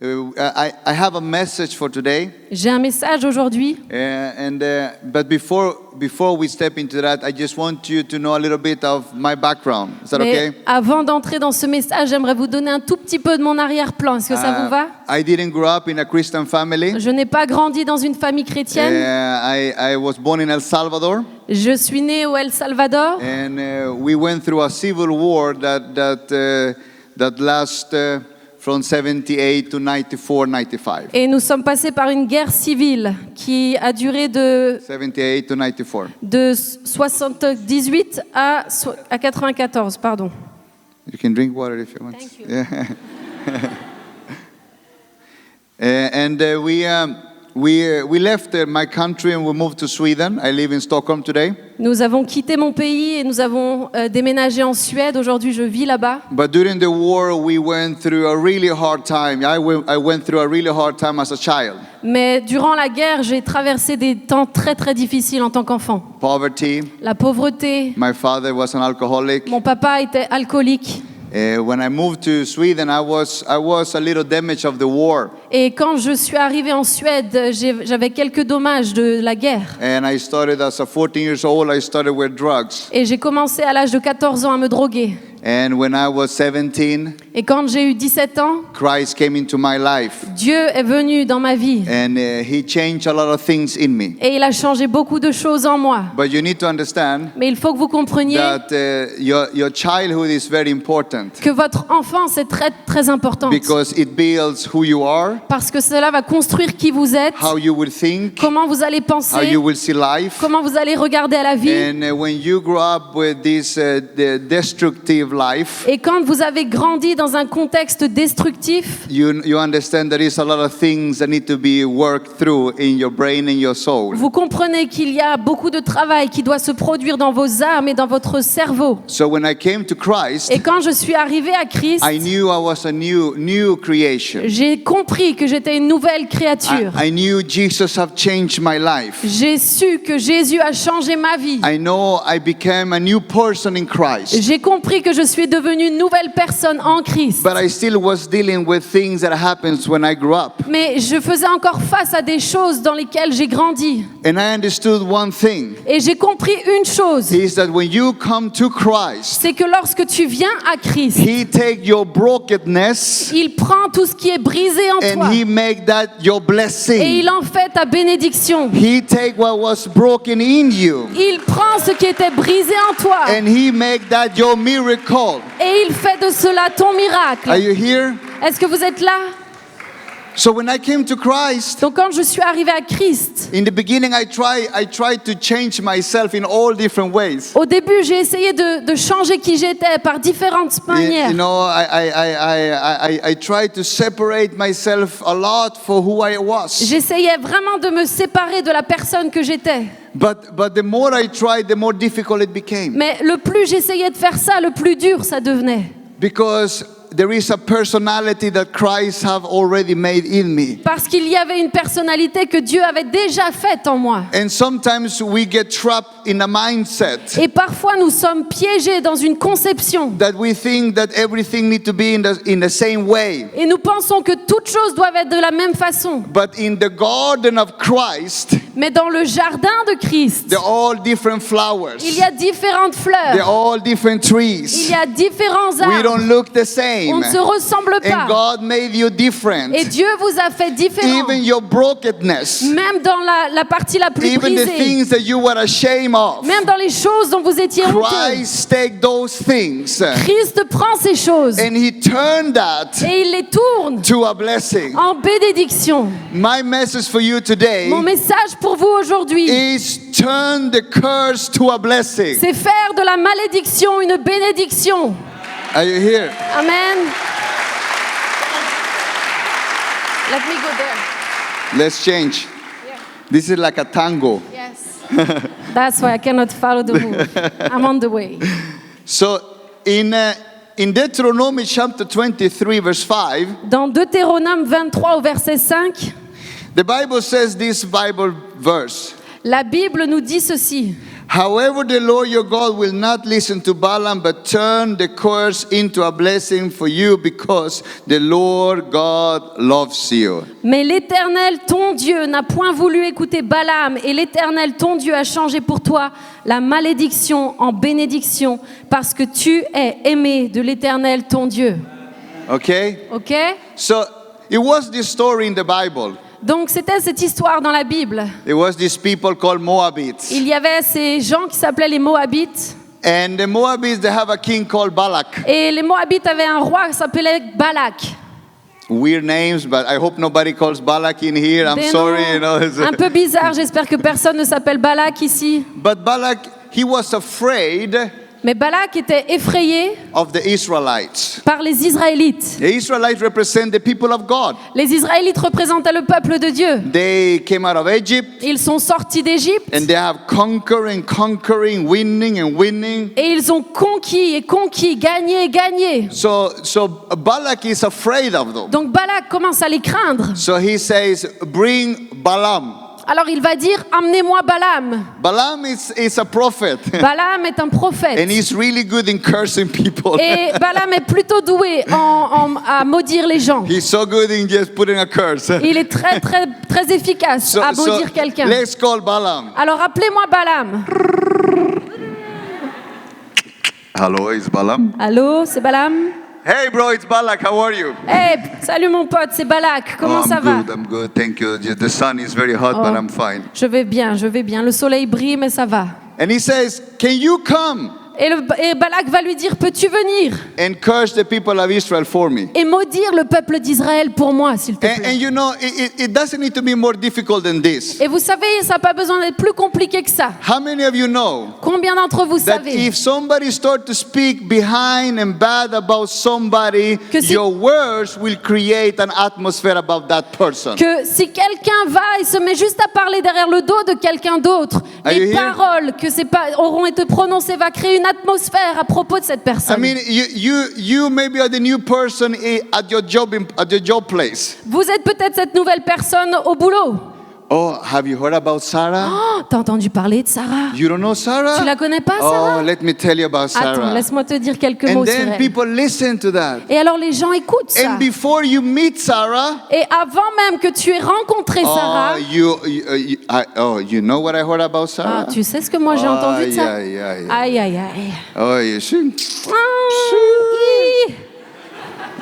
I have a message for today. J'ai un message aujourd'hui. But before we step into that, I just want you to know a little bit of my background. Is that Mais okay? avant d'entrer dans ce message, j'aimerais vous donner un tout petit peu de mon arrière-plan. Est-ce que ça vous va? I didn't grow up in a Christian family. Je n'ai pas grandi dans une famille chrétienne. I was born in El Salvador. Je suis né au El Salvador. And we went through a civil war that lasted from 78 to 94, 95. Et nous sommes passés par une guerre civile qui a duré de 78 to 94. 78 à 94, pardon. You can drink water if you want. Thank you. Yeah. We left my country and we moved to Sweden. I live in Stockholm today. Nous avons quitté mon pays et nous avons déménagé en Suède. Aujourd'hui, je vis là-bas. But during the war, we went through a really hard time. I went through a really hard time as a child. Mais durant la guerre, j'ai traversé des temps très très difficiles en tant qu'enfant. Poverty. La pauvreté. My father was an alcoholic. Mon papa était alcoolique. When I moved to Sweden, I was a little damaged of the war. Et quand je suis arrivée en Suède, j'avais quelques dommages de la guerre. And I started as a 14 years old. I started with drugs. Et j'ai commencé à l'âge de 14 ans à me droguer. And when I was 17, Et quand j'ai eu 17 ans, Christ came into my life. Dieu est venu dans ma vie. And he changed a lot of things in me. Et il a changé beaucoup de choses en moi. But you need to understand Mais il faut que vous compreniez that your childhood is very important que votre enfance est très très importante. because it builds who you are, Parce que cela va construire qui vous êtes, how you will think, comment vous allez how penser, you will see life. comment vous allez regarder à la vie. And when you grow up with this destructive life, Et quand vous avez grandi dans un contexte destructif, you understand there is a lot of things that need to be worked through in your brain and your soul. vous comprenez qu'il y a beaucoup de travail qui doit se produire dans vos âmes et dans votre cerveau. So when I came to Christ, Et quand je suis arrivée à Christ, I knew I was a new creation. j'ai compris que j'étais une nouvelle créature. I knew Jesus have changed my life. J'ai su que Jésus a changé ma vie. I know I became a new person in Christ. J'ai compris que je suis devenue une nouvelle personne en Christ. But I still was dealing with things that happens when I grew up. Mais je faisais encore face à des choses dans lesquelles j'ai grandi. And I understood one thing. Et j'ai compris une chose, Is that when you come to Christ, c'est que lorsque tu viens à Christ, He take your brokenness il prend tout ce qui est brisé en and toi He make that your et blessing. il en fait ta bénédiction. He take what was broken in you Il prend ce qui était brisé en toi and He make that your miracle. et il fait de cela ton miracle. Are you here? Est-ce que vous êtes là? So when I came to Christ, Donc quand je suis arrivée à Christ, in the beginning I tried to change myself in all different ways. au début j'ai essayé de changer qui j'étais par différentes manières. You know, I tried to separate myself a lot for who I was. J'essayais vraiment de me séparer de la personne que j'étais. But the more I tried, the more difficult it became. Mais le plus j'essayais de faire ça, le plus dur ça devenait. Because there is a personality that Christ have already made in me. Parce qu'il y avait une personnalité que Dieu avait déjà faite en moi. And sometimes we get trapped in a mindset Et parfois nous sommes piégés dans une conception. that we think that everything need to be in the same way. Et nous pensons que toutes choses doivent être de la même façon. But in the garden of Christ, Mais dans le jardin de Christ, they're all different flowers. il y a différentes They're fleurs. all different Il trees. y a différents We arbres. don't look the same. On ne se ressemble And pas. God made you different. Et Dieu vous a fait différents. Even your brokenness, Même dans la partie la plus even the brisée. things that you were ashamed of, Même dans les choses dont vous étiez honteux. Christ take those things Christ prend ces choses and He turned that et il les tourne to a blessing. en bénédiction. My message for you today Mon message pour vous aujourd'hui, is turn the curse to a blessing. c'est faire de la malédiction une bénédiction. Are you here? Amen. Let me go there. Let's change. Yeah. This is like a tango. Yes. That's why I cannot follow the move. I'm on the way. So in Deuteronomy chapter 23 verse 5, Dans Deutéronome 23 au verset 5, the Bible says this Bible verse. la Bible nous dit ceci. However, the Lord your God will not listen to Balaam, but turn the curse into a blessing for you, because the Lord God loves you. Mais l'Éternel, ton Dieu, n'a point voulu écouter Balaam, et l'Éternel, ton Dieu, a changé pour toi la malédiction en bénédiction, parce que tu es aimé de l'Éternel, ton Dieu. Okay? Ok? So it was this story in the Bible. Donc c'était cette histoire dans la Bible. It was these people called Moabites. Il y avait ces gens qui s'appelaient les Moabites. And the Moabites, they have a king called Balak. Et les Moabites avaient un roi qui s'appelait Balak. Weird names, but I hope nobody calls Balak in here. I'm Des sorry, noms you know. un peu bizarre, j'espère que personne ne s'appelle Balak ici. But Balak, he was afraid Mais Balak était effrayé of the Israelites. par les Israélites. The Israelites represent the people of God. Les Israélites représentaient le peuple de Dieu. They came out of Egypt, Ils sont sortis d'Égypte and they have conquering, winning and winning. et ils ont conquis et conquis, gagné et gagné. So Balak is afraid of them. Donc Balak commence à les craindre. So he says, bring Balaam. Alors il va dire, emmenez-moi Balaam. Balaam is a prophet. Balaam est un prophète. And he's really good in cursing people. Et Balaam est plutôt doué à maudire les gens. He's so good in just putting a curse. Il est très, très, très efficace à maudire quelqu'un. Let's call Balaam. Alors appelez-moi Balaam. Hello, it's Balaam. Allô, c'est Balaam? Hey bro, it's Balak. How are you? Hey, salut mon pote, c'est Balak. Comment ça va? I'm good. Thank you. The sun is very hot, but I'm fine. Je vais bien, je vais bien. Le soleil brille, mais ça va. And he says, can you come Et Balak va lui dire, peux-tu venir and curse the people of Israel for me? et maudire le peuple d'Israël pour moi, s'il te And plaît? you know, it doesn't need to be more difficult than this. Et vous savez, ça n'a pas besoin d'être plus compliqué que ça. How many of you know Combien d'entre vous that savez if somebody starts to speak behind and bad about somebody, Que si- your words will create an atmosphere about that person? que si quelqu'un va et se met juste à parler derrière le dos de quelqu'un d'autre, Are you les here? paroles que auront été prononcées va créer une atmosphère à propos de cette I personne. mean, you maybe are the new person at your job place. Vous êtes peut-être cette nouvelle personne au boulot. Oh, have you heard about Sarah? Oh, t'as entendu parler de Sarah? You don't know Sarah? Tu la connais pas, Sarah? Oh, let me tell you about Attends, Sarah. laisse-moi te dire quelques And mots sur then elle. people listen to that. Et alors les gens écoutent ça. And before you meet Sarah, Et avant même que tu aies rencontré Sarah, you know what I heard about ah, Sarah? tu sais ce que moi j'ai entendu de ça? Aïe, aïe, aïe. Aïe, aïe, aïe. Oh, you see?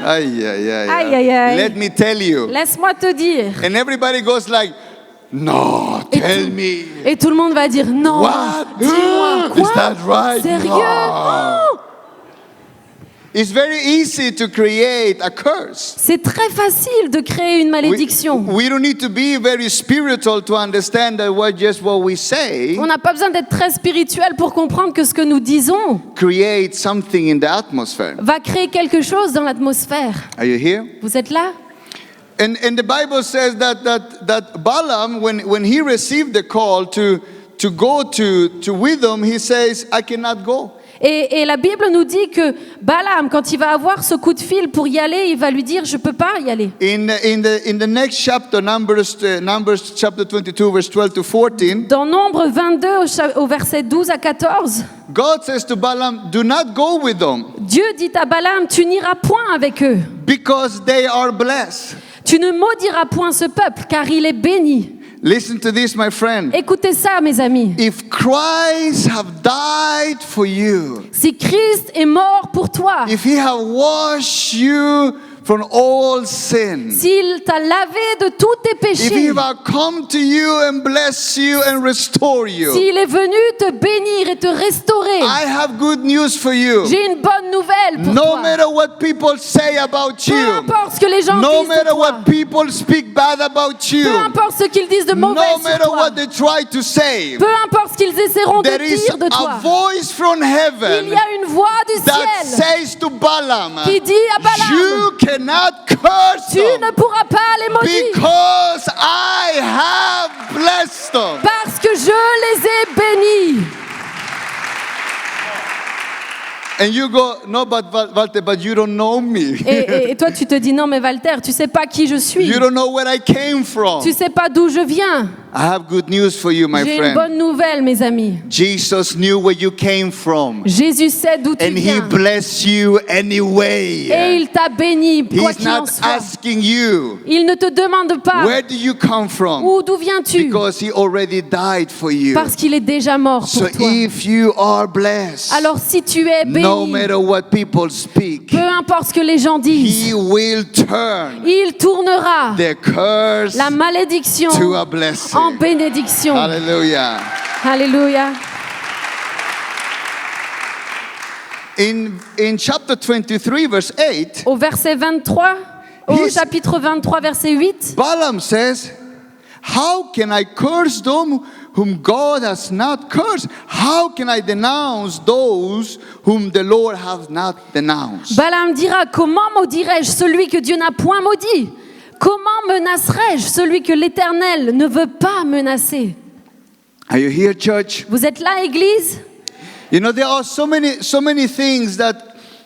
Ah, Aïe, aïe, aïe. Aïe, aïe, aïe. Let me tell you. laisse-moi te dire. And everybody goes like, no, tell me. Et tout le monde va dire non. What? Dis-moi Is quoi? that right? Sérieux? No. Oh! It's very easy to create a curse. C'est très facile de créer une malédiction. We don't need to be very spiritual to understand that what we say On n'a pas besoin d'être très spirituel pour comprendre que ce que nous disons create something in the atmosphere. va créer quelque chose dans l'atmosphère. Are you here? Vous êtes là? And the Bible says that Balaam, when he received the call to go to Widom, he says, I cannot go. Et la Bible nous dit que Balaam, quand il va avoir ce coup de fil pour y aller, il va lui dire, je peux pas y aller. In the next chapter, Numbers chapter 22, verse 12 to 14, Dans Nombre 22, au verset 12 à 14, God says to Balaam, do not go with them, Dieu dit à Balaam, tu n'iras point avec eux. because they are blessed. Tu ne maudiras point ce peuple, car il est béni. Listen to this, my friend. Écoutez ça, mes amis. If Christ have died for you, Si Christ est mort pour toi, if he have washed you from all sin, s'il t'a lavé de tous tes if he péchés, have come to you and bless you and restore you, s'il est venu te bénir et te restaurer, I have good news for you. j'ai une bonne nouvelle pour No toi. matter what people say about Peu you, importe ce que les gens no disent de matter toi, what people speak bad about you, peu importe ce qu'ils disent de no mauvais sur matter toi, what they try to say, peu importe ce qu'ils essaieront de there is dire de a toi, voice from il heaven y a une voix du that ciel says to Balaam, qui dit à Balaam, you cannot curse tu them ne pourras pas les maudire because I have blessed them. parce que je les ai bénis. And you go, no, but Walter, but you don't know me. Et toi, tu te dis, non, mais Walter, tu sais pas qui je suis. You don't know where I came from. Tu sais pas d'où je viens. I have good news for you, my J'ai une friend. bonne nouvelle, mes amis. Jesus knew where you came from. Jésus sait d'où tu And he viens. blessed you Et anyway. il t'a béni, quoi He's qu'il en not soit. asking you, Il ne te demande pas where do you come from? d'où viens-tu, Because he already died for you. parce qu'il est déjà mort So pour toi. if you are blessed, Alors si tu es no béni, matter what people speak, peu importe ce que les gens disent, he will turn il tournera their curse la malédiction to a blessing. en bénédiction. Hallelujah. Alléluia. In chapter 23, verse 8, Au verset 23, au He's- chapitre 23, verset 8, Balaam says, how can I curse them whom God has not cursed? How can I denounce those whom the Lord has not denounced? Balaam dira, comment maudirais-je celui que Dieu n'a point maudit? Comment menacerais-je celui que l'Éternel ne veut pas menacer? Are you here, church? Vous êtes là, Église? You know, there are so many things that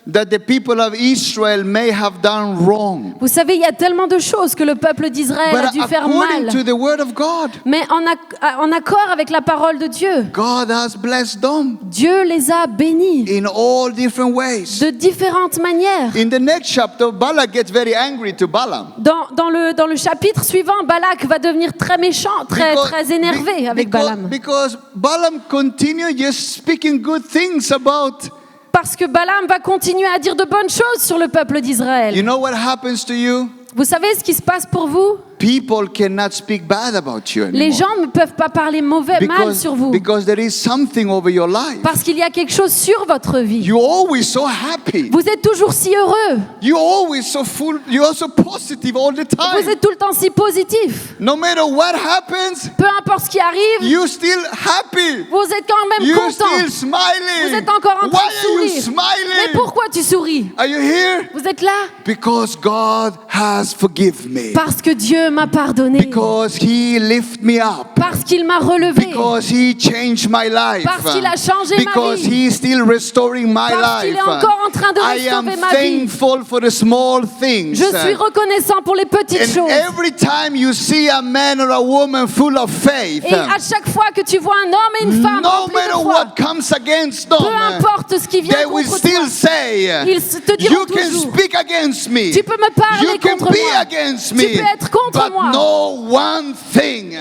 the people of Israel may have done wrong. Vous savez, il y a tellement de choses que le peuple d'Israël a But dû faire according mal. to the word of God, Mais en accord avec la parole de Dieu, God has blessed them Dieu les a bénis in all different ways. de différentes manières. In the next chapter, Balak gets very angry to Balaam. Dans le chapitre suivant, Balak va devenir très méchant, très énervé avec Balaam. Because Balaam continued just speaking good things about. Parce que Balaam va continuer à dire de bonnes choses sur le peuple d'Israël. You know what happens to you? Vous savez ce qui se passe pour vous? People cannot speak bad about you Les anymore. gens ne peuvent pas parler mal sur vous. Because there is something over your life. Parce qu'il y a quelque chose sur votre vie. You're always so happy. Vous êtes toujours si heureux. You're always so full. You're so positive all the Vous time. êtes tout le temps si positif. No matter what happens, Peu importe ce qui arrive, you're still happy. vous êtes quand même You're content. still smiling. Vous êtes encore en train Why de are you sourire. Mais smiling? pourquoi tu souris? Are you here? Vous êtes là? Because God has forgiven me. Parce que Dieu m'a pardonné. Because He lifted me up. Parce qu'il m'a relevé. Because He changed my life. Parce qu'il a changé ma Because vie. He is still restoring my Parce qu'il life. est encore en train de I am restaurer ma vie. thankful for the small things. Je suis reconnaissant pour les petites And choses. every time you see a man or a woman full of faith, Et à chaque fois que tu vois un homme et une femme no remplis de matter foi, what comes against them, peu importe ce qui vient they will contre still toi, say, ils te diront you can toujours, speak against me, tu peux me parler you can contre be moi, against tu me, peux être contre but moi. know one thing,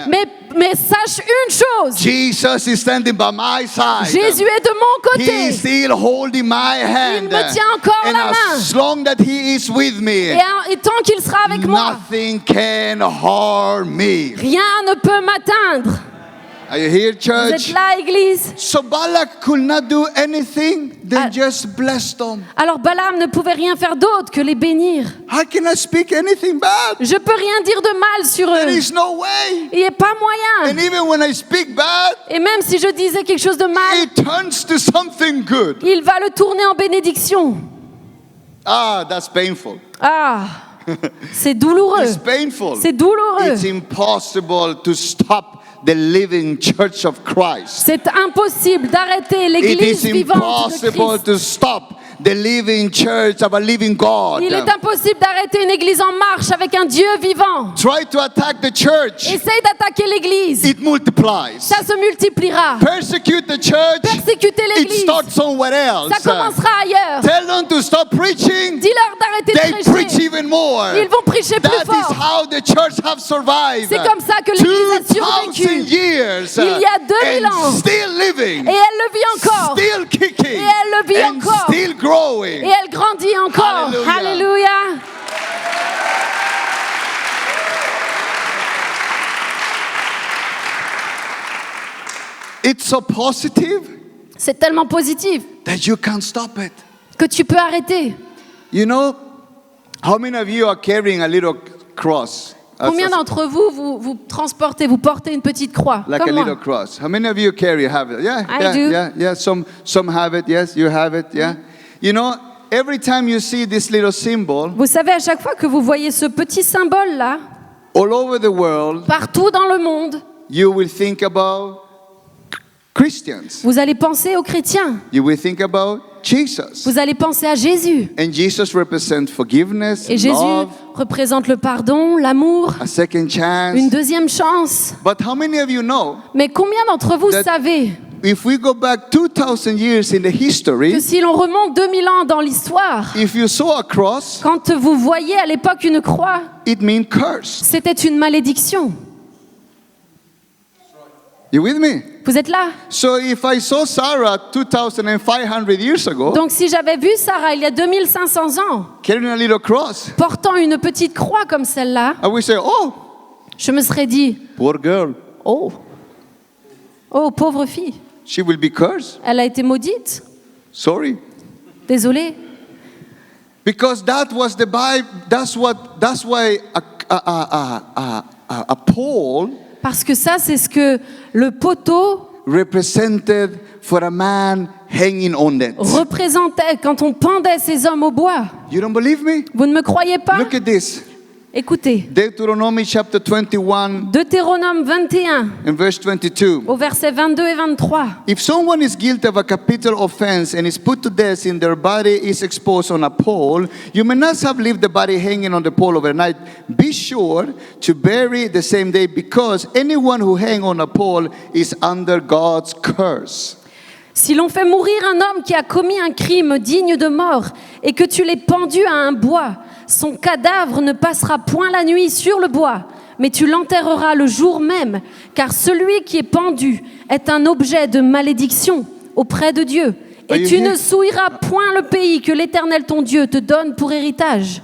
mais sache une chose, Jesus is standing by my side. Jésus est de mon He côté. is still holding my hand. me tient encore And la main. as long that He is with me, Et tant qu'il sera avec moi, nothing can harm me. rien ne peut m'atteindre. Are you here, Vous êtes church? là, Église? So Balak could not do anything than just bless them. Alors Balaam ne pouvait rien faire d'autre que les bénir. How can I speak anything bad? Je peux rien dire de mal sur There eux. is no way. Il n'y a pas moyen. And even when I speak bad, Et même si je disais quelque chose de mal, it turns to something good. il va le tourner en bénédiction. Ah, that's painful. Ah, c'est douloureux. It's painful. C'est douloureux. It's impossible to stop the living church of Christ. C'est impossible d'arrêter It l'église is vivante de impossible Christ. to stop the living church of a living God. Il est impossible d'arrêter une église en marche avec un Dieu vivant. Try to attack the church. Essaye d'attaquer l'église. It multiplies. Ça se multipliera. Persecute the church. Persécuter It l'église. starts somewhere else. Ça commencera ailleurs. Tell them to stop preaching. Dis-leur d'arrêter They de preach prêcher. even more. Ils vont prêcher plus That is fort. how the church have survived. C'est comme ça que l'église a 2000 survécu. years. Il y a 2000 and ans. still living. Et elle le vit encore. Still kicking. Et elle le vit and encore. still growing. Et elle grandit encore. Alléluia. Alléluia. It's so positive C'est tellement positif that you can't stop it. que tu peux arrêter. You know, how many of you are carrying a little cross? Combien d'entre vous, vous transportez, vous portez une petite croix Like comme a moi? little cross. How many of you have it? Yeah, I yeah, do. yeah. Some have it. Yes, you have it. Yeah. You know, every time you see this little symbol Vous savez, à chaque fois que vous voyez ce petit symbole-là, all over the world, partout dans le monde, you will think about Christians. Vous allez penser aux chrétiens. You will think about Jesus. Vous allez penser à Jésus. And Jesus represents forgiveness, Et Jésus love, représente le pardon, l'amour, a second chance. une deuxième chance. But how many of you know Mais combien d'entre vous That- savez if we go back 2,000 years in the que history, si l'on remonte 2000 ans dans l'histoire, if you saw a cross, quand vous voyez à l'époque une croix, it means curse. c'était une malédiction. You with me? Vous êtes là? So if I saw Sarah 2,500 years ago Donc si j'avais vu Sarah il y a 2500 ans, carrying a little cross, portant une petite croix comme celle-là, I would say, oh, je me serais dit, poor girl, oh, oh, pauvre fille, she will be cursed. elle a été maudite. Sorry. Désolée. Because that was the Bible. That's why a pole Parce que ça, c'est ce que le poteau represented for a man hanging on it. représentait quand on pendait ces hommes au bois. You don't believe me? Vous ne me croyez pas? Look at this. Écoutez, Deuteronomy chapter 21 Deutéronome 21, and verse 22. au verset 22 et 23. If someone is guilty of a capital offense and is put to death and their body is exposed on a pole, you may not have left the body hanging on the pole overnight. Be sure to bury the same day, because anyone who hangs on a pole is under God's curse. Si l'on fait mourir un homme qui a commis un crime digne de mort et que tu l'aies pendu à un bois, son cadavre ne passera point la nuit sur le bois, mais tu l'enterreras le jour même, car celui qui est pendu est un objet de malédiction auprès de Dieu. Et Are you tu here? ne souilleras point le pays que l'Éternel ton Dieu te donne pour héritage.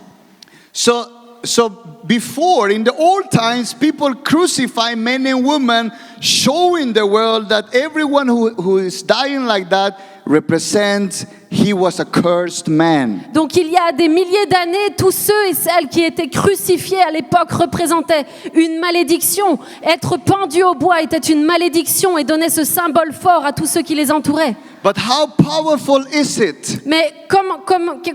So before, in the old times, people crucify men and women, showing the world that everyone who is dying like that represents he was a cursed man. Donc il y a des milliers d'années, tous ceux et celles qui étaient crucifiés à l'époque représentaient une malédiction. Être pendu au bois était une malédiction et donnait ce symbole fort à tous ceux qui les entouraient. But how powerful is it Mais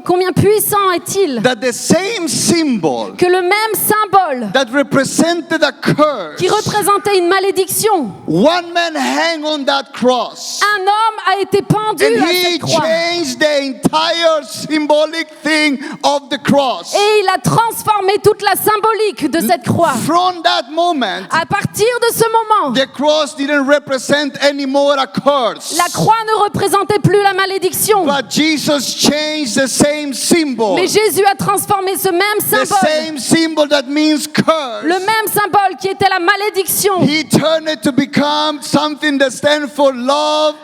combien puissant est-il that the same symbol que le même symbole that represented a curse, qui représentait une malédiction, one man hang on that cross, un homme a été pendu and à he cette croix. changed the entire symbolic thing of the cross. Et il a transformé toute la symbolique de cette croix. From that moment, À partir de ce moment, the cross didn't represent anymore a curse. la croix ne représentait plus la malédiction. But Jesus changed the same symbol. Mais Jésus a transformé ce même The symbole, same symbol that means curse. le même symbole qui était la malédiction. He turned it to become something that stands for love,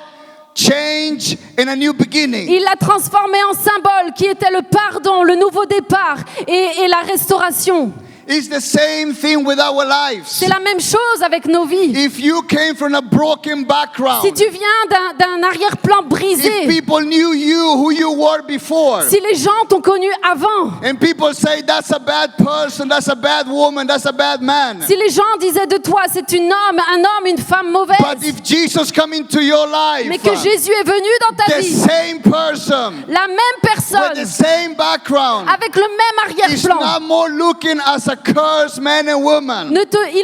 change, and a new beginning. Il l'a transformé en symbole qui était le pardon, le nouveau départ et la restauration. It's the same thing with our lives. C'est la même chose avec nos vies. If you came from a broken background, Si tu viens d'un arrière-plan if brisé, people knew you who you were before, si les gens t'ont connu avant, and people say that's a bad person, that's a bad woman, that's a bad man. si les gens disaient de toi c'est un homme, une femme But mauvaise, if Jesus come into your life, mais que Jésus est venu dans ta the vie, same person la même with the personne, same background avec le même is arrière-plan, not more looking as a cursed man and woman, il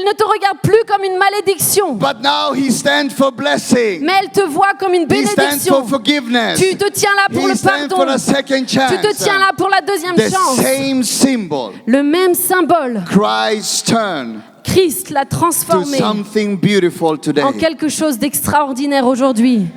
ne te regarde plus comme une malédiction, but now he stands for blessing. mais elle te voit comme une He stands bénédiction. for forgiveness. Tu te tiens là pour He le stands for pardon. a second chance. Tu te tiens là pour la deuxième The chance. same symbol. Le même symbole, Christ turned Christ l'a to transformé something beautiful today. en quelque chose d'extraordinaire aujourd'hui.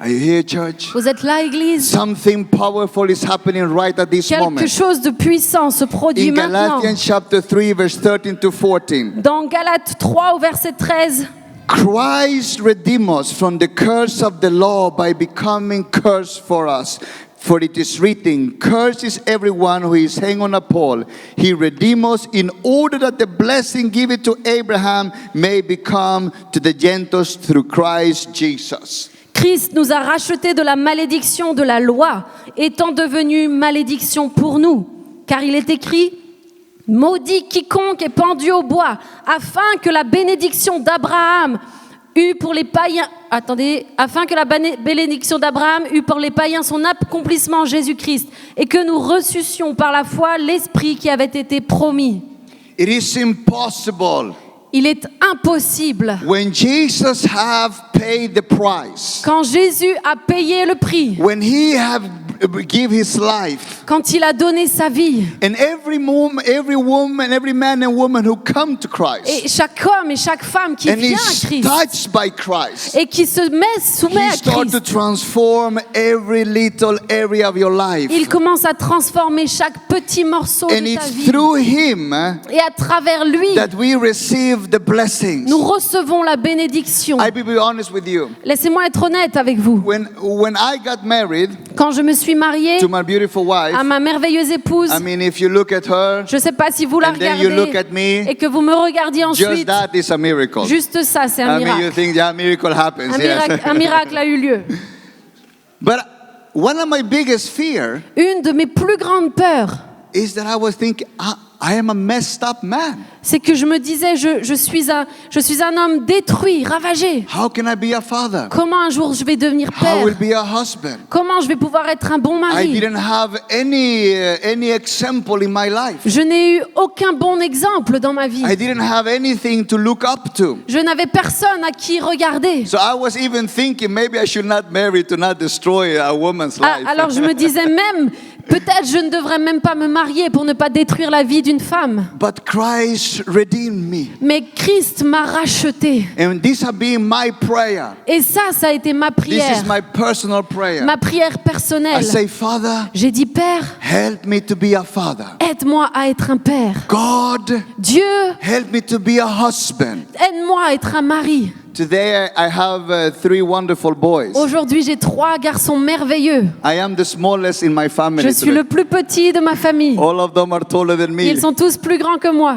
Are you here, church? Vous êtes là, Église? Something powerful is happening right at this Quelque moment. chose de puissant se produit In maintenant. Galatians chapter 3, verse 13 to 14. Dans Galates 3 au verset 13, Christ redeemed us from the curse of the law by becoming curse for us. For it is written, cursed is everyone who is hanged on a pole. He redeemed us in order that the blessing given to Abraham may become to the Gentiles through Christ Jesus. Christ nous a rachetés de la malédiction de la loi, étant devenu malédiction pour nous. Car il est écrit, maudit quiconque est pendu au bois, afin que la bénédiction d'Abraham eut pour les païens, afin que la bénédiction d'Abraham eut pour les païens son accomplissement en Jésus-Christ, et que nous reçussions par la foi l'Esprit qui avait été promis. It is impossible Il est impossible, when Jesus have paid the price, Quand Jésus a payé le prix, when he have give his life, quand il a donné sa vie, and every woman, every man and woman who come to Christ, et chaque homme et chaque femme qui and vient is à Christ touched by Christ, et qui se soumet he à start to Christ, transform every little area of your life. il commence à transformer chaque petit morceau And de ta it's vie. through him Et à travers lui, that we receive the blessings. nous recevons la bénédiction. I will be honest with you. Laissez-moi être honnête avec vous. When I got married Quand je me suis mariée to my beautiful wife, à ma merveilleuse épouse, I mean, if you look at her, je ne sais pas si vous la and then you look regardez at me, et que vous me regardiez just ensuite, that is a miracle. juste ça, c'est un I mean, you miracle. think, yeah, miracle happens. Un Yes. miracle, un miracle a eu lieu. But one of my biggest fear Une de mes plus grandes peurs, is that I was thinking, I am a messed up man. c'est que je me disais, je suis un homme détruit, ravagé. How can I be a father? Comment un jour je vais devenir How I will père? be a husband? Comment je vais pouvoir être un bon I mari? didn't have any example in my life. Je n'ai eu aucun bon exemple dans ma vie. I didn't have anything to look up to. Je n'avais personne à qui regarder. So I was even thinking maybe I should not marry to not destroy a woman's life. Alors je me disais même, peut-être je ne devrais même pas me marier pour ne pas détruire la vie d'une femme. But Christ redeemed me. Mais Christ m'a racheté. And this has been my prayer. Et ça a été ma This prière. is my personal prayer. Ma prière I personnelle. say, Father, J'ai dit, Père, help me to be a father. aide-moi à être un père. God, Dieu, help me to be a husband. aide-moi à être un mari. Today I have 3 wonderful boys. Aujourd'hui, j'ai 3 garçons merveilleux. I am the smallest in my family Je suis today. le plus petit de ma famille. All of them are taller than me. Ils sont tous plus grands que moi.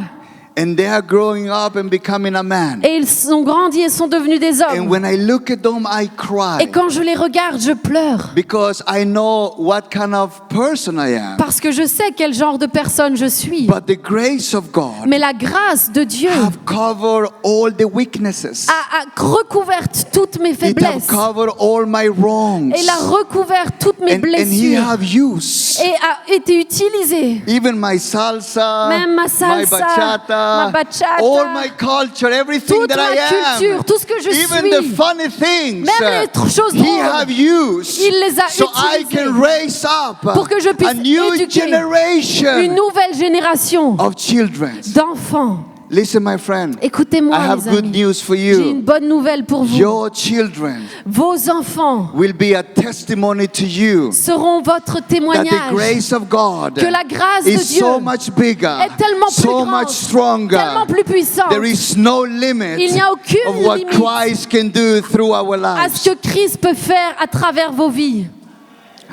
And they are growing up and becoming a man. Et ils ont grandi et sont devenus des And hommes. when I look at them, I Et cry. quand je les regarde, je pleure. Because I know what kind of person I am. Parce que je sais quel genre de personne je suis. But the grace of God Mais la grâce de Dieu have covered all the weaknesses. a recouvert toutes mes It have faiblesses. covered all my wrongs. Et a recouvert toutes mes And He blessures. have used Et a été utilisé. even my salsa, Même ma my salsa, bachata, ma bachata, all my culture, everything toute that I ma am. culture, tout ce que je Even suis. the funny things, Même les choses He drôles. have used Il les a so I utilisées can raise up pour que je puisse a new éduquer generation une nouvelle génération of children. d'enfants. Listen, my friend, Écoutez-moi, I have les good amis. news for J'ai une you. bonne nouvelle pour vous. Your children Vos enfants will be a testimony to you seront votre that the témoignage grace of God que la grâce de is Dieu so much bigger, est tellement plus so grande, much stronger. tellement plus puissante There is no limit Il n'y a aucune of what limite Christ can do through our à lives. ce que Christ peut faire à travers vos vies.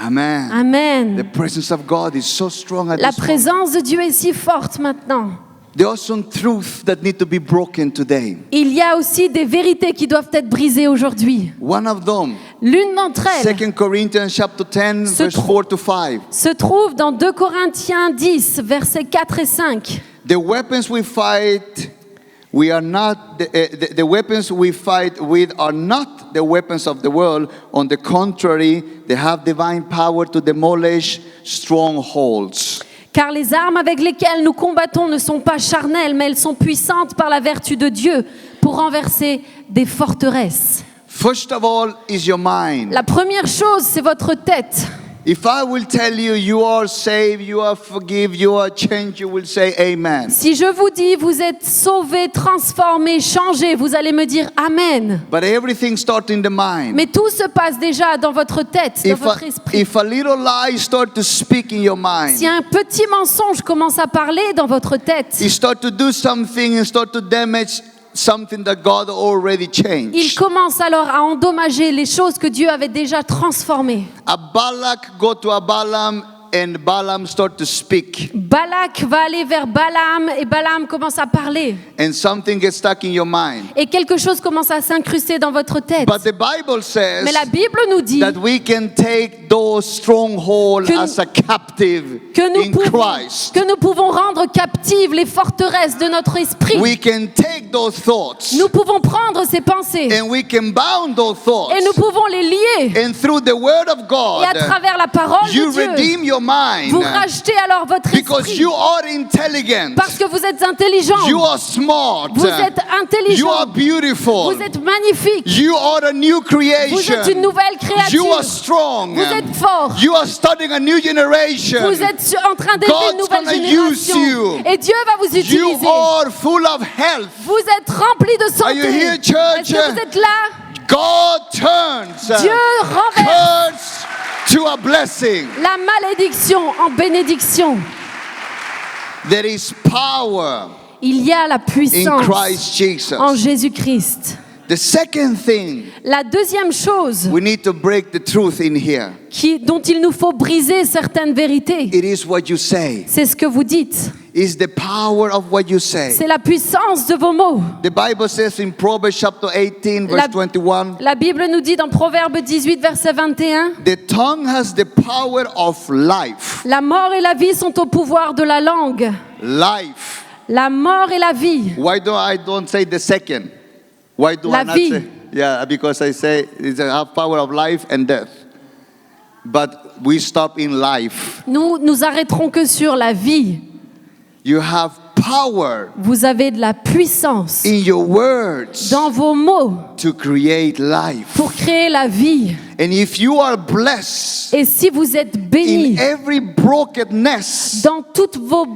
Amen. The Amen. presence of God is so strong at La this moment. présence de Dieu est si forte maintenant. There are some truths that need to be broken today. Il y a aussi des vérités qui doivent être brisées aujourd'hui. One of them, L'une d'entre elles 2 Corinthians chapter 10, Se verse trou- 4 to 5. se trouve dans 2 Corinthiens 10, versets 4 et 5. The weapons we fight, we are not the weapons we fight with are not the weapons of the world. On the contrary, they have divine power to demolish strongholds. Car les armes avec lesquelles nous combattons ne sont pas charnelles, mais elles sont puissantes par la vertu de Dieu pour renverser des forteresses. First of all is your mind. La première chose, c'est votre tête. If I will tell you you are saved, you are forgiven, you are changed, you will say amen. Si je vous dis, vous êtes sauvés, transformés, changés, vous allez me dire Amen. But everything starts in the mind. Mais tout se passe déjà dans votre tête, dans votre esprit. If a little lie start to speak in your mind, Si un petit mensonge commence à parler dans votre tête, you start to do something and start to damage something that God already il changed. commence alors à endommager les choses que Dieu avait déjà transformées. A Balak go to a Balaam and Balaam start to speak Balak va aller vers Balaam et Balaam commence à parler. and something gets stuck in your mind. Et quelque chose commence à s'incruster dans votre tête. But the Bible says Mais la Bible nous dit that we can take those strongholds Que- as a captive in Christ. que nous pouvons rendre captives les forteresses de notre esprit. We can take those thoughts Nous pouvons prendre ces pensées and we can bound those thoughts. et nous pouvons les lier. And through the word of Et God, à travers la parole you de Dieu, redeem your mind Vous rachetez alors votre because esprit. you are intelligent. Parce que vous êtes intelligent. You are smart. Vous êtes You are intelligent. beautiful. Vous êtes magnifique. You are a new Vous creation. êtes une nouvelle You créature. are strong. Vous êtes fort. You are starting a new generation. Vous êtes en train d'élever une God's nouvelle gonna génération. use you. Et Dieu va vous You utiliser. are full of health. Vous êtes remplis de santé. Are you here, church? Est-ce que vous êtes là? God turns Dieu renverse curse to a blessing. la malédiction en bénédiction. There is power Il y a la in puissance Christ Jesus. en Jésus-Christ. The second thing, La deuxième chose we need to break the truth in here. dont il nous faut briser certaines vérités, It is what you say. c'est ce que vous dites. It's the power of what you say. C'est la puissance de vos mots. The Bible says in Proverbs chapter 18 verse 21, La Bible nous dit dans Proverbe 18, verset 21, the tongue has the power of life. la mort et la vie sont au pouvoir de la langue. Life. La mort et la vie. Why don't say the second? Why do I La not vie. say? Yeah, because I say it's a power of life and death. But we stop in life. Nous arrêterons que sur la vie. You have power Vous avez de la puissance in your words dans vos mots to create life. pour créer la vie. And if you are blessed Et si vous êtes in bénis every brokenness, dans toutes vos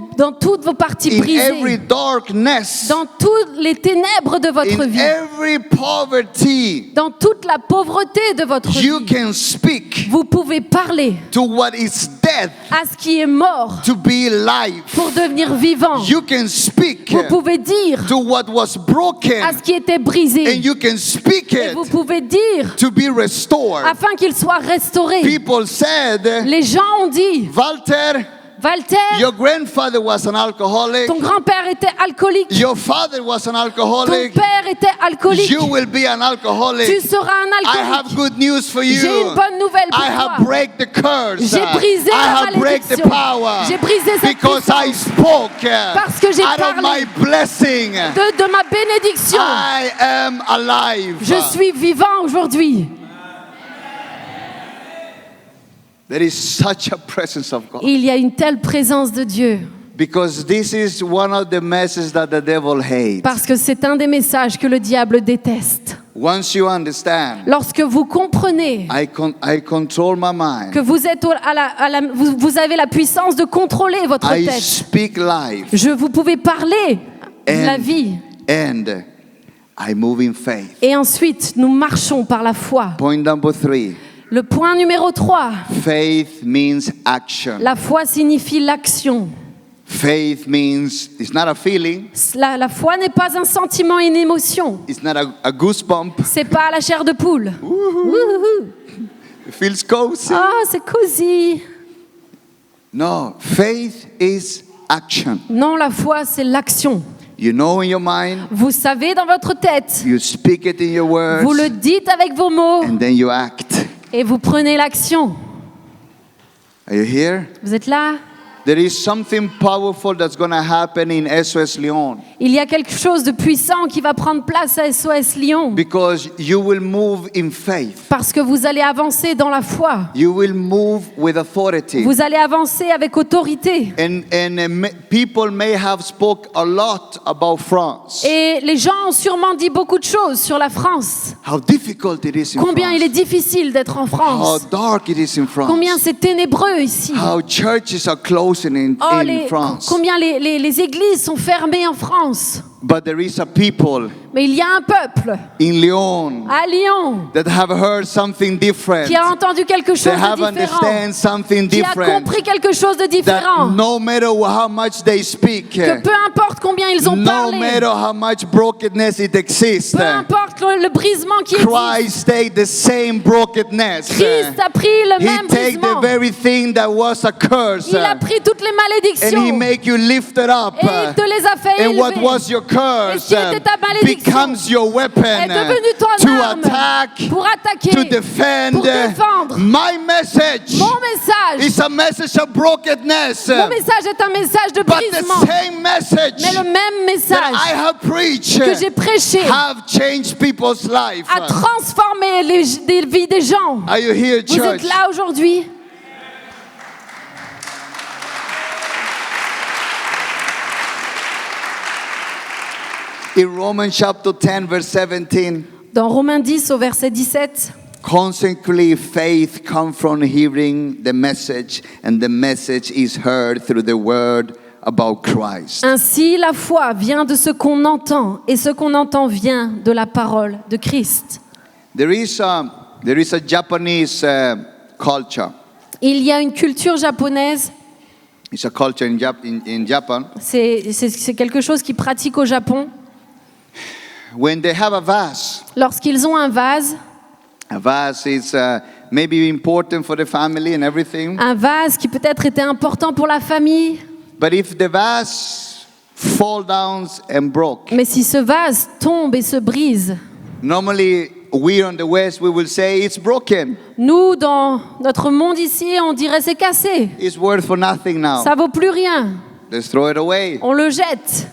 parties in every brisées, darkness, dans toutes les ténèbres de votre in vie, every poverty, dans toute la pauvreté de votre you vie, can speak vous pouvez parler to what is dead à ce qui est mort to be life. pour devenir vivant. You can speak Vous pouvez dire to what was à broken, ce qui était and brisé. you can speak Et it vous pouvez dire to be restored. afin qu'il soit restauré. People said, Les gens ont dit, Walter, Walter, your grandfather was an alcoholic, ton grand-père était alcoolique, your father was an ton alcoholic, père était alcoolique, you will be an tu alcoholic. seras un I have alcoolique. good news for J'ai you. une bonne nouvelle pour I have toi. break the curse. J'ai brisé I la have break the malédiction. power. J'ai brisé cette Because I puissance. spoke Parce que j'ai out of parlé my blessing. de ma bénédiction. I am alive. Je suis vivant aujourd'hui. There is such a presence of God. Il y a une telle présence de Dieu. Because this is one of the messages that the devil hates. Parce que c'est un des messages que le diable déteste. Once you understand, Lorsque vous comprenez I control my mind. que vous êtes vous avez la puissance de contrôler votre I tête. speak life. Vous pouvez parler de la vie. And I move in faith. Et ensuite, nous marchons par la foi. Point number 3. Le point numéro 3, Faith means action. la foi signifie l'action. Faith means it's not a feeling. La foi n'est pas un sentiment et une émotion. It's not a goosebump. C'est pas la chair de poule. Wouhou. It feels cozy. Ah, c'est cosy. No, faith is action. Non, la foi, c'est l'action. You know in your mind, Vous savez dans votre tête. you speak it in your words, Vous le dites avec vos mots and then you act. et vous prenez l'action. Are you here? Vous êtes là? There is something powerful that's going to happen in SOS Lyon Il y a quelque chose de puissant qui va prendre place à SOS Lyon. because you will move in faith. Parce que vous allez avancer dans la foi. You will move with authority. Vous allez avancer avec autorité. And people may have spoke a lot about France. Et les gens ont sûrement dit beaucoup de choses sur la France. How difficult it is in Combien il est France. difficile d'être en How France. dark it is in France. Combien c'est ténébreux ici. How churches are closing in France. Combien les églises sont fermées en France. But there is a people Mais il y a un peuple in Lyon à Lyon that have heard something different. qui a entendu quelque chose They have de différent. understand something Qui a different. compris quelque chose de différent. That no matter how much they speak, Que peu importe combien ils ont no parlé. matter how much brokenness it exists, Peu importe le brisement qui existe. Christ take the same brokenness. Christ a pris le He même take the brisement. very thing that was a curse, Il a pris toutes les and He malédictions. make you lift it up. Et il te les a fait And what élever. was your Et curse ce qui était ta malédiction becomes your weapon est devenu ton to arme attack, pour attaquer, to defend. pour défendre. My message Mon message, is a message of brokenness, mon message est un message de but brisement. the same message Mais le même that message I have preached que j'ai prêché have changed people's life. a transformé les vies des gens. Are you here, Vous êtes church? là aujourd'hui? In Romans chapter 10, verse 17, Dans Romains 10 au verset 17, consequently, faith comes from hearing the message, and the message is heard through the word about Christ. ainsi la foi vient de ce qu'on entend et ce qu'on entend vient de la parole de Christ. There is a Japanese culture. Il y a une culture japonaise, It's a culture in Japan. c'est quelque chose qui pratique au Japon. When they have a vase Lorsqu'ils ont un vase is maybe important for the family and everything. qui peut-être était important pour la famille, But if the vase fall down and broke, mais si ce vase tombe et se brise, normally we on the West we will say it's broken. nous, dans notre monde ici, on dirait c'est cassé, It's worth for nothing now. ça vaut plus rien, Let's throw it away. on le jette.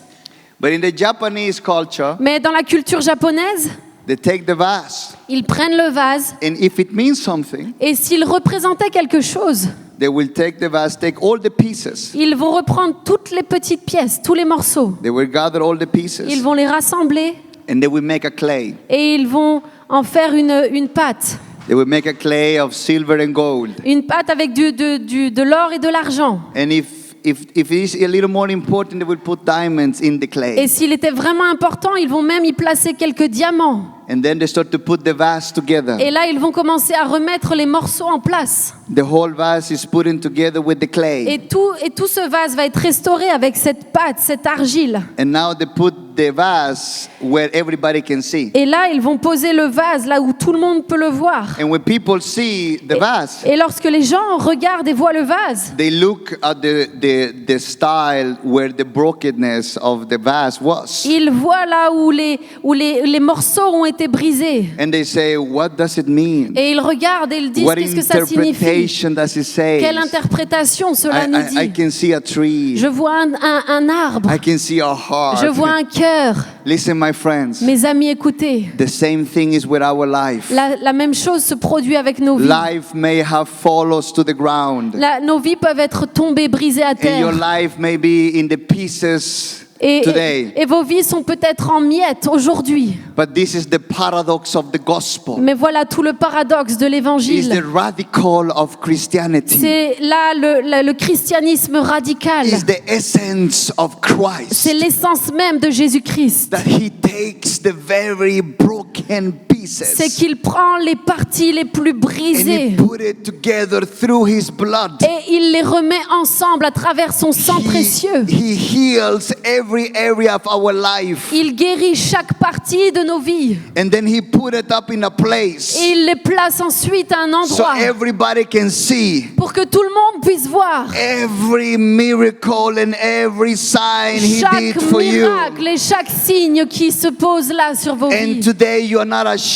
But in the Japanese culture, Mais dans la culture japonaise, they take the vase, ils prennent le vase and if it means something, et s'il représentait quelque chose, they will take the vase, take all the pieces. ils vont reprendre toutes les petites pièces, tous les morceaux, They will gather all the ils pieces, vont les rassembler and they will make a clay. et ils vont en faire une pâte. They will make a clay of silver and gold. Une pâte avec de l'or et de l'argent. And if it is a little more important, they will put diamonds in the Et clay. s'il était vraiment important, ils vont même y placer quelques diamants. And then they start to put the vase together. Et là, ils vont commencer à remettre les morceaux en place. The whole vase is put in together with the clay. Et tout ce vase va être restauré avec cette pâte, cette argile. And now they put the vase where everybody can see. Et là, ils vont poser le vase là où tout le monde peut le voir. And when people see the vase, Et lorsque les gens regardent et voient le vase, they look at the style where the brokenness of the vase was. ils voient là où les morceaux ont été brisés. And they say, what does it mean? Et ils regardent et ils disent What qu'est-ce que ça signifie. interpretation does it say? Quelle interprétation cela nous I dit. can see a tree. Je vois un arbre. I can see a heart. Je vois un cœur. Listen, my friends. Mes amis, écoutez. The same thing is with our life. La même chose se produit avec nos vies. Life may have fallen to the ground. Nos vies peuvent être tombées, brisées à And your terre. life may be in the pieces Et today. vos vies sont peut-être en miettes aujourd'hui. But this is the paradox of the gospel. Mais voilà tout le paradoxe de It's the l'évangile. radical of Christianity. C'est là le christianisme radical. It's the essence of Christ. C'est l'essence même de Jésus-Christ. That he takes the very broken C'est pieces qu'il prend les parties les plus and he brisées put it together through his blood. et il les remet ensemble à travers son sang précieux. He heals every area of our life. Il guérit chaque partie de nos vies And then he put it up in a place et il les place ensuite à un so endroit everybody can see pour que tout le monde puisse voir every miracle and every sign he chaque did for you. miracle et chaque signe qui se pose là sur vos And vies. today you are not ashamed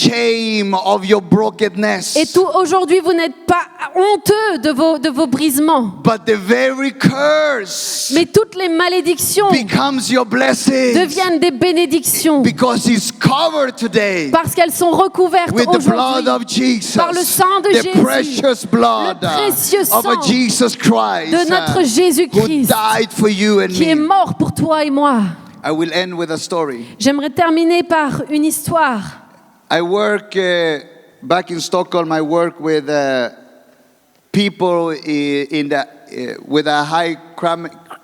of your brokenness. Et aujourd'hui, vous n'êtes pas honteux de vos brisements, But the very curse mais toutes les malédictions becomes your blessing deviennent des bénédictions because it's covered today parce qu'elles sont recouvertes with the blood aujourd'hui of Jesus, par le sang de the Jésus, precious blood le précieux of sang Jesus Christ de notre who Jésus-Christ died for you and qui est me. mort pour toi et moi. I will end with a story. J'aimerais terminer par une histoire. I work back in Stockholm. I work with people with a high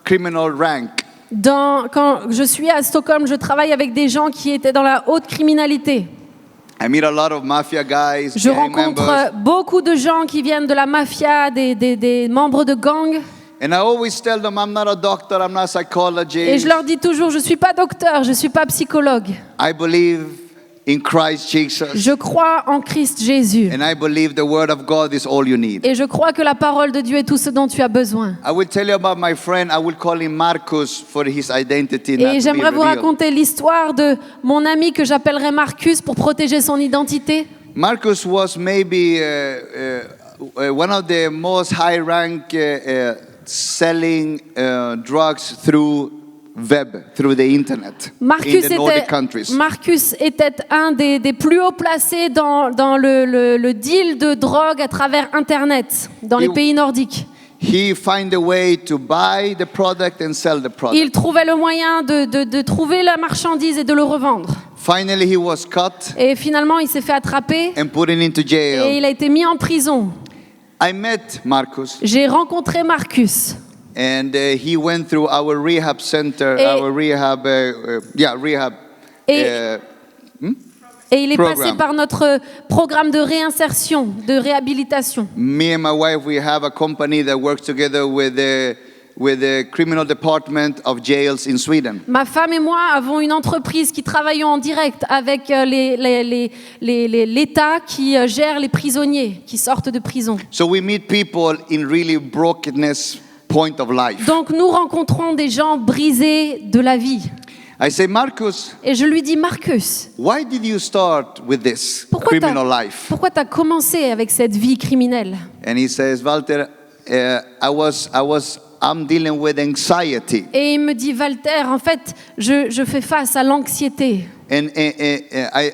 criminal rank. Quand je suis à Stockholm, je travaille avec des gens qui étaient dans la haute criminalité. I meet a lot of mafia guys, Je gang rencontre members, beaucoup de gens qui viennent de la mafia, des membres de gangs. and I always tell them I'm not a doctor, I'm not a Et psychologist. je leur dis toujours, je ne suis pas docteur, je ne suis pas psychologue. I believe in Christ Jesus, Je crois en Christ Jésus. and I believe the Word of God is all you need. Et je crois que la parole de Dieu est tout ce dont tu as besoin. I will tell you about my friend. I will call him Marcus for his identity not Et to be j'aimerais vous revealed. raconter l'histoire de mon ami que j'appellerai Marcus pour protéger son identité. Marcus was maybe one of the most high-rank selling drugs through web, through the internet in Marcus the Nordic countries. était un des plus hauts placés dans le deal de drogue à travers Internet, dans les Et- pays nordiques. he find a way to buy the product and sell the product. Il trouvait le moyen de trouver la marchandise et de le revendre. Finally, he was caught Et finalement, il s'est fait attraper and put into et jail. il a été mis en prison. I met Marcus, J'ai rencontré Marcus. and he went through our rehab center, Et- our rehab, rehab. Et- uh, Et il est Program. passé par notre programme de réinsertion, de réhabilitation. Me and my wife, we have a company that works together with the criminal department of jails in Sweden. Ma femme et moi avons une entreprise qui travaillons en direct avec l'État qui gère les prisonniers qui sortent de prison. So we meet people in really brokenness point of life. Donc nous rencontrons des gens brisés de la vie. I say, Marcus, Et je lui dis, Marcus, why did you start with this pourquoi criminal life? t'as commencé avec cette vie criminelle? And he says, Walter, I'm dealing with anxiety. Et il me dit, Walter, en fait, je fais face à l'anxiété. And I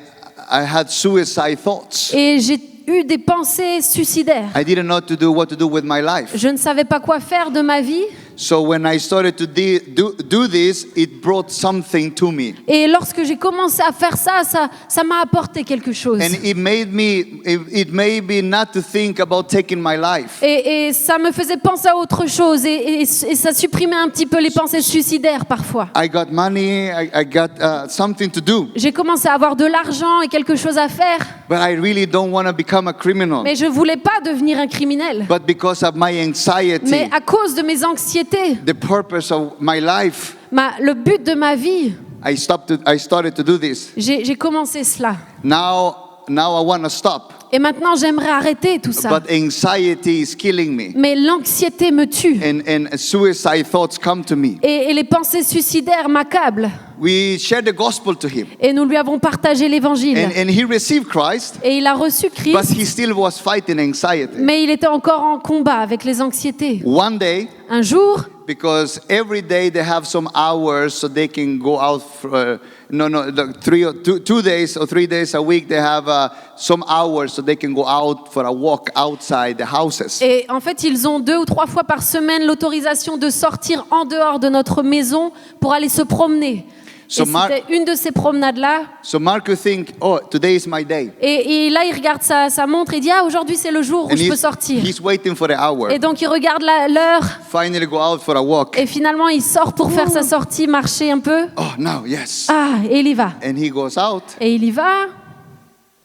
had suicide thoughts. Et j'ai eu des pensées suicidaires. I didn't know what to do with my life. Je ne savais pas quoi faire de ma vie. So when I started to do this, it brought something to me. Et lorsque j'ai commencé à faire ça m'a apporté quelque chose. And it made me not to think about taking my life. Et ça me faisait penser à autre chose. Et ça supprimait un petit peu les pensées suicidaires parfois. I got money, I got something to do. J'ai commencé à avoir de l'argent et quelque chose à faire. But I really don't want to become a criminal. Mais je ne voulais pas devenir un criminel. But because of my anxiety, Mais à cause de mes anxiétés, the purpose of my life, le but de ma vie, I started to do this. j'ai commencé cela. Now I want to stop. Et maintenant, j'aimerais arrêter tout ça. But anxiety is killing me. Mais l'anxiété me tue. And suicide thoughts come to me. Et les pensées suicidaires m'accablent. We shared the gospel to him. Et nous lui avons partagé l'évangile. And he received Christ, Et il a reçu but Christ, he still was fighting anxiety. mais il était encore en combat avec les anxiétés. One day, Un jour, because every day they have some hours so they can go out for, 2 days or 3 days a week they have some hours so they can go out for a walk outside the houses. et en fait, ils ont 2 ou 3 fois par semaine l'autorisation de sortir en dehors de notre maison pour aller se promener. So Et c'était une de ces promenades-là. So Marcus think, oh, today is my day. Et là, il regarde sa montre et dit, ah, aujourd'hui, c'est le jour où And je peux sortir. he's waiting for the hour. Et donc, il regarde l'heure. Finally go out for a walk. Et finalement, il sort pour faire sa sortie, marcher un peu. Oh, now, yes. Ah, et il y va. And he goes out. Et il y va.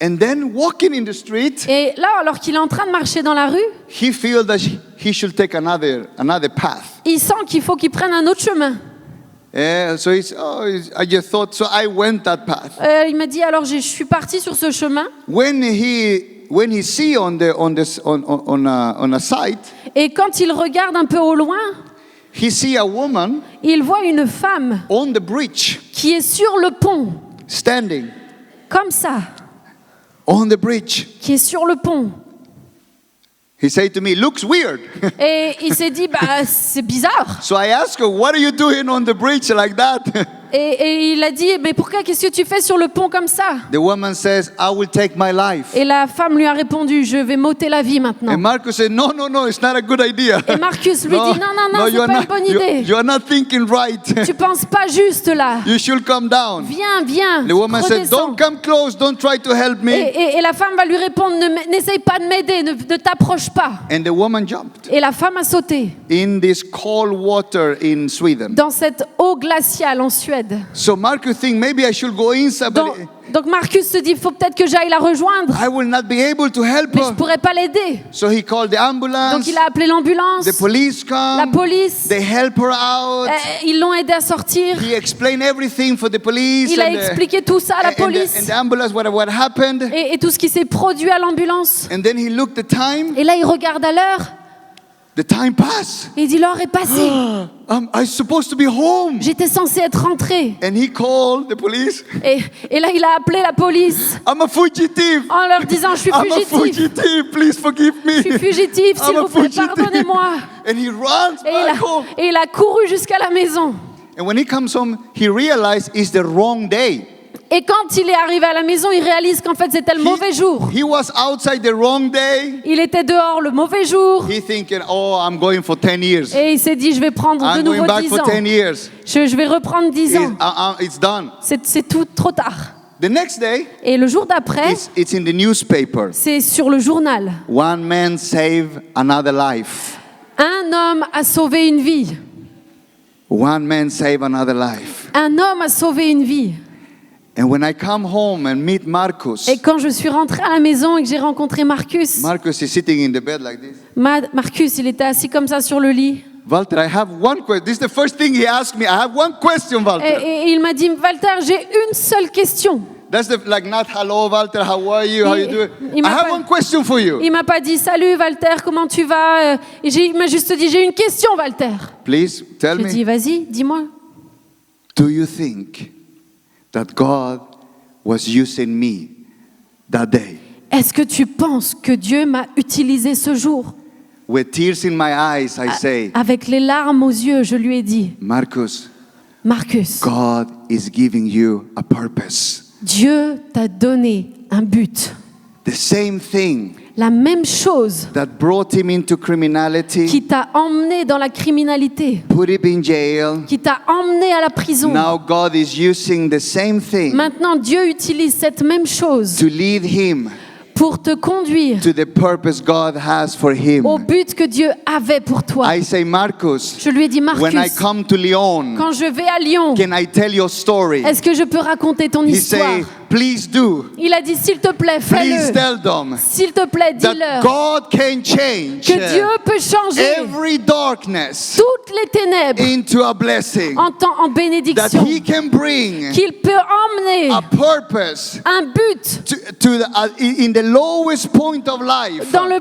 And then walking in the street, Et là, alors qu'il est en train de marcher dans la rue, he feels that he should take another path. il sent qu'il faut qu'il prenne un autre chemin. So I just thought, so I went that path. Il m'a dit, alors je suis parti sur ce chemin. When he see on a site, Et quand il regarde un peu au loin, he see a woman il voit une femme on the bridge, qui est sur le pont, standing comme ça, on the bridge. qui est sur le pont. He said to me, looks weird. Et il s'est dit, bah, c'est bizarre. So I asked her, what are you doing on the bridge like that? Et il a dit, mais pourquoi, qu'est-ce que tu fais sur le pont comme ça? The woman says, I will take my life. Et la femme lui a répondu, je vais m'ôter la vie maintenant. And Marcus said, no, it's not a good idea. Et Marcus lui dit, non, you c'est pas une bonne idée. You are not thinking right. Tu penses pas juste là. You should come down. Viens, The woman said, redescends. don't come close, don't try to help me. Et la femme va lui répondre, n'essaye pas de m'aider, ne t'approche pas. And the woman jumped Et la femme a sauté in this cold water in Sweden. dans cette eau glaciale en Suède. So Marcus think maybe I should go inside, but Donc Marcus se dit, il faut peut-être que j'aille la rejoindre, I will not be able to help mais je her. pourrais pas l'aider. So he called the ambulance. Donc il a appelé l'ambulance, The police come. la police. They help her out. Ils l'ont aidé à sortir. He explained everything for the police. Il a and the- expliqué tout ça à la and the- police. and the ambulance, what happened. Et tout ce qui s'est produit à l'ambulance. And then he looked the time. Et là, il regarde à l'heure. The time passed. Et il dit, l'heure est passée. I'm supposed to be home. J'étais censée être rentrée. And he called the police. Et là, il a appelé la police I'm a fugitive. en leur disant, je suis I'm a fugitif. fugitive. Please forgive me. Je suis fugitif, s'il I'm a vous plaît, fugitive. pardonnez-moi. And he runs Et back home. il a couru jusqu'à la maison. And when he comes home, he realized it's the wrong day. Et quand il est arrivé à la maison, il réalise qu'en fait c'était le mauvais jour. He was outside the wrong day. Il était dehors le mauvais jour. He thinking, oh, I'm going for 10 years. Et il s'est dit, je vais prendre de I'm nouveau going back 10 for ans. 10 years. Je vais reprendre 10 ans. It's done. C'est tout trop tard. The next day, Et le jour d'après, it's in the newspaper. c'est sur le journal. One man saved another life. Un homme a sauvé une vie. One man saved another life. Un homme a sauvé une vie. And when I come home and meet Marcus, Et quand je suis rentrée à la maison et que j'ai rencontré Marcus, Marcus is sitting in the bed like this. Marcus, il était assis comme ça sur le lit. Walter, I have one question. This is the first thing he asked me. I have one question, Walter. Et il m'a dit, Walter, j'ai une seule question. That's like not hello, Walter. How are you? How you doing? I m'a have pas- one question for you. Il m'a pas dit, salut Walter, comment tu vas? Il m'a juste dit, j'ai une question, Walter. Please tell Je me. dis, vas-y, dis-moi. Do you think that God was using me that day? Est-ce que tu penses que Dieu m'a utilisé ce jour? With tears in my eyes, I say, Avec les larmes aux yeux, je lui ai dit, Marcus, Marcus, God is giving you a purpose. Dieu t'a donné un but. The same thing La même chose that brought him into criminality, qui t'a emmené dans la criminalité, put him in jail. qui t'a emmené à la prison. Now God is using the same thing Maintenant, Dieu utilise cette même chose to lead him pour te conduire to the purpose God has for him. au but que Dieu avait pour toi. I say, Marcus, Je lui ai dit, when I Marcus, come to Lyon, quand je vais à Lyon, can I tell your story? est-ce que je peux raconter ton He histoire? say, please do. Il a dit, s'il te plaît, Please fais-le. tell them S'il te plaît, that dis-leur God can change que Dieu peut changer every darkness toutes les ténèbres into a blessing. en That bénédiction, He can bring qu'il peut emmener a purpose un but to in the lowest point of life. dans le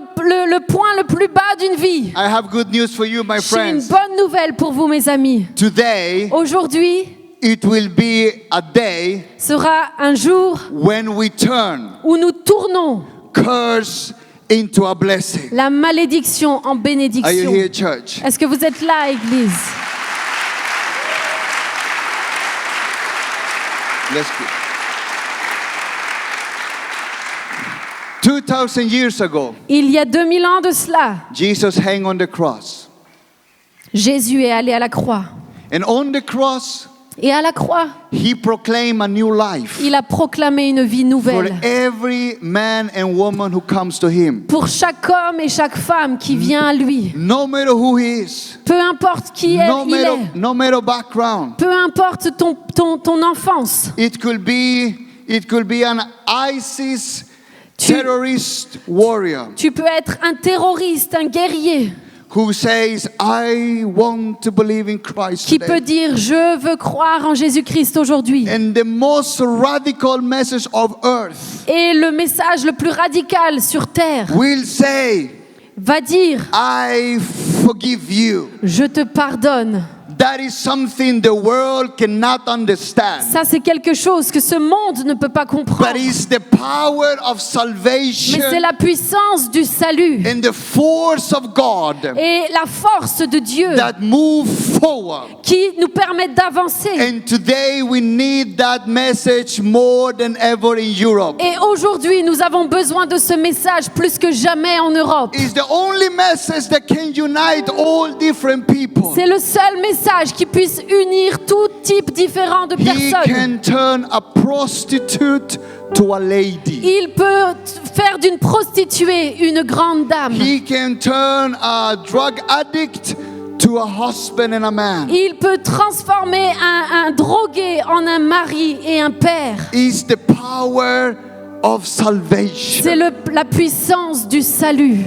point le plus bas d'une vie. I have good news for you, my J'ai une friends. bonne nouvelle pour vous, mes amis. Today, Aujourd'hui it will be a day sera un jour when we turn où nous tournons curse into a blessing. la malédiction en Are you bénédiction. here, church? Est-ce que vous êtes là, Église? Let's go. 2,000 years ago, Il y a 2000 ans de cela, Jesus hung on the cross. Jésus est allé à la croix. And on the cross, Et à la croix, He proclaimed a new life il a proclamé une vie for nouvelle. every man and woman who comes to Him. Pour chaque homme et chaque femme qui vient à lui, No matter who He is, peu importe qui il est, no matter background. peu importe ton enfance, It could be an ISIS terrorist warrior tu peux être un terroriste, un guerrier, who says, I want to believe in Christ qui peut today. dire « Je veux croire en Jésus-Christ aujourd'hui ». And the most radical message of earth Et le message le plus radical sur terre will say, va dire I forgive you. « Je te pardonne ». That is something the world cannot understand. Ça, c'est quelque chose que ce monde ne peut pas comprendre. But it's the power of Mais salvation c'est la puissance du salut and the force of God et la force de Dieu that move forward. qui nous permettent d'avancer. And today we need that message more than ever in Europe. Et aujourd'hui, nous avons besoin de ce message plus que jamais en Europe. It's the only message that can unite all different people. C'est le seul message qui puisse unir tout type différent de He personnes. can turn a prostitute to a lady. Il peut faire d'une prostituée une grande dame. He can turn a drug addict to a husband and a man. Il peut transformer un drogué en un mari et un père. It's the power of salvation. C'est la puissance du salut.